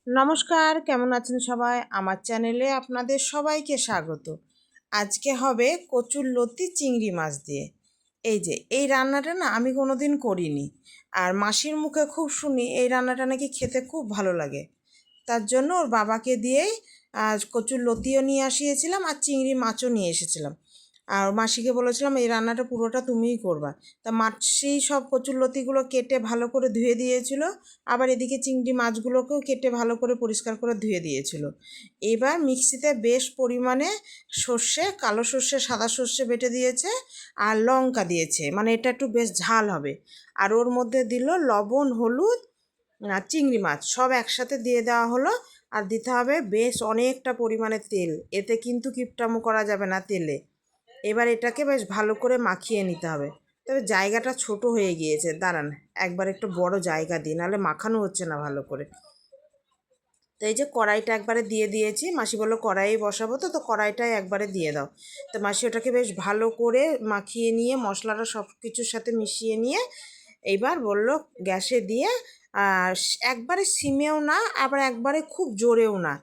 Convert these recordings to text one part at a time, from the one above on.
নমস্কার, কেমন আছেন সবাই? আমার চ্যানেলে আপনাদের সবাইকে স্বাগত। আজকে হবে কচুরলতি চিংড়ি মাছ দিয়ে। এই রান্নাটা না আমি কোনোদিন করিনি। আর মাসির মুখে খুব শুনি এই রান্নাটা নাকি খেতে খুব ভালো লাগে। তার জন্য ওর বাবাকে দিয়েই কচুরলতিও নিয়ে আসিয়েছিলাম আর চিংড়ি মাছও নিয়ে এসেছিলাম। আর মাসিকে বলেছিলাম এই রান্নাটা পুরোটা তুমিই করবা। তা মাসি সব কচুরলতিগুলো কেটে ভালো করে ধুয়ে দিয়েছিল, আবার এদিকে চিংড়ি মাছগুলোকেও কেটে ভালো করে পরিষ্কার করে ধুয়ে দিয়েছিল। এবার মিক্সিতে বেশ পরিমাণে সর্ষে, কালো সর্ষে, সাদা সর্ষে বেটে দিয়েছে আর লঙ্কা দিয়েছে, মানে এটা একটু বেশ ঝাল হবে। আর ওর মধ্যে দিল লবণ, হলুদ আর চিংড়ি মাছ সব একসাথে দিয়ে দেওয়া হলো। আর দিতে হবে বেশ অনেকটা পরিমাণে তেল, এতে কিন্তু কিপটামো করা যাবে না তেলে। এবার এটাকে বেশ ভালো করে মাখিয়ে নিতে হবে। তবে জায়গাটা ছোট হয়ে গিয়েছে, দাঁড়ান একবার একটু বড় জায়গা দিই, নাহলে মাখানো হচ্ছে না ভালো করে। তো এই যে কড়াইটা একবারে দিয়ে দিয়েছি, মাসি বললো কড়াই বসাবো, তো কড়াইটাই একবারে দিয়ে দাও। তো মাসি ওটাকে বেশ ভালো করে মাখিয়ে নিয়ে মশলাটা সব কিছুর সাথে মিশিয়ে নিয়ে এইবার বলল গ্যাসে দিয়ে একবারে সিমেও না, আবার একবারে খুব জোরেও না,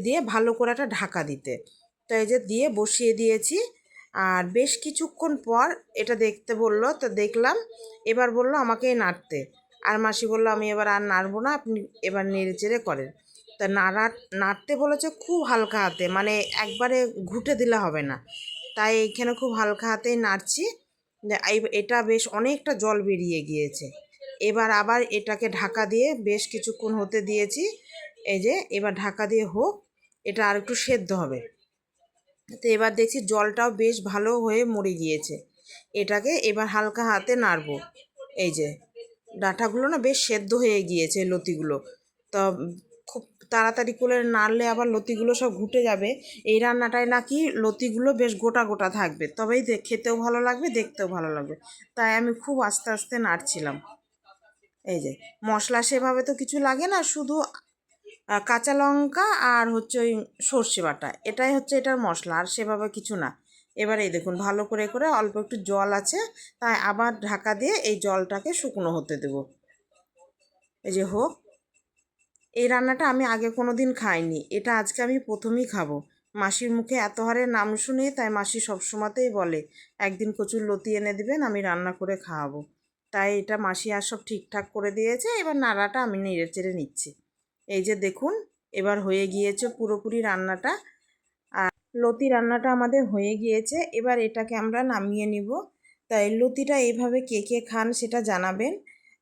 দিয়ে ভালো করে একটা ঢাকা দিতে। তো এই যে দিয়ে বসিয়ে দিয়েছি। আর বেশ কিছুক্ষণ পর এটা দেখতে বললো, তো দেখলাম। এবার বললো আমাকে নাড়তে। আর মাসি বললো আমি এবার আর নাড়বো না, আপনি এবার নেড়ে চেড়ে করেন। তা নাড়তে বলেছে খুব হালকা হাতে, মানে একবারে ঘুটে দিলে হবে না। তাই এইখানে খুব হালকা হাতেই নাড়ছি। এটা বেশ অনেকটা জল বেরিয়ে গিয়েছে। এবার আবার এটাকে ঢাকা দিয়ে বেশ কিছুক্ষণ হতে দিয়েছি। এই যে এবার ঢাকা দিয়ে হোক, এটা আর একটু সেদ্ধ হবে। তো এবার দেখছি জলটাও বেশ ভালো হয়ে মরে গিয়েছে। এটাকে এবার হালকা হাতে নাড়বো। এই যে ডাঁটাগুলো না বেশ সেদ্ধ হয়ে গিয়েছে, লতিগুলো। তো খুব তাড়াতাড়ি করে নাড়লে আবার লতিগুলো সব ঘুটে যাবে। এই রান্নাটায় নাকি লতিগুলো বেশ গোটা গোটা থাকবে, তবেই খেতেও ভালো লাগবে, দেখতেও ভালো লাগবে। তাই আমি খুব আস্তে আস্তে নাড়ছিলাম। এই যে মশলা সেভাবে তো কিছু লাগে না, শুধু কাঁচা লঙ্কা আর হচ্ছে ওই সর্ষে বাটা, এটাই হচ্ছে এটার মশলা, আর সেভাবে কিছু না। এবার এই দেখুন ভালো করে করে অল্প একটু জল আছে, তাই আবার ঢাকা দিয়ে এই জলটাকে শুকনো হতে দেব। এই যে হোক। এই রান্নাটা আমি আগে কোনো দিন খাইনি, এটা আজকে আমি প্রথমেই খাবো। মাসির মুখে এত হারে নাম শুনি, তাই মাসি সবসময়তেই বলে একদিন কচুরলতি এনে দিবেন, আমি রান্না করে খাওয়াবো। তাই এটা মাসি আর সব ঠিকঠাক করে দিয়েছে। এবার নাড়াটা আমি নেড়ে চেড়ে নিচ্ছি। এই যে দেখুন এবার হয়ে গিয়েছে পুরোপুরি রান্নাটা। আর লতি রান্নাটা আমাদের হয়ে গিয়েছে। এবার এটাকে আমরা নামিয়ে নিব। তাই লতিটা এইভাবে কে কে খান সেটা জানাবেন।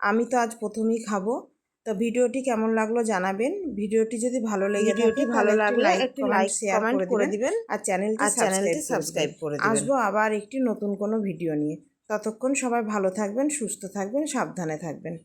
আমি তো আজ প্রথমেই খাবো। তো ভিডিওটি কেমন লাগলো জানাবেন। ভিডিওটি যদি ভালো লেগে থাকে তাহলে একটি লাইক শেয়ার করে দিবেন আর চ্যানেলটি সাবস্ক্রাইব করে দিবেন। আসবো আবার একটি নতুন কোনো ভিডিও নিয়ে। ততক্ষণ সবাই ভালো থাকবেন, সুস্থ থাকবেন, সাবধানে থাকবেন।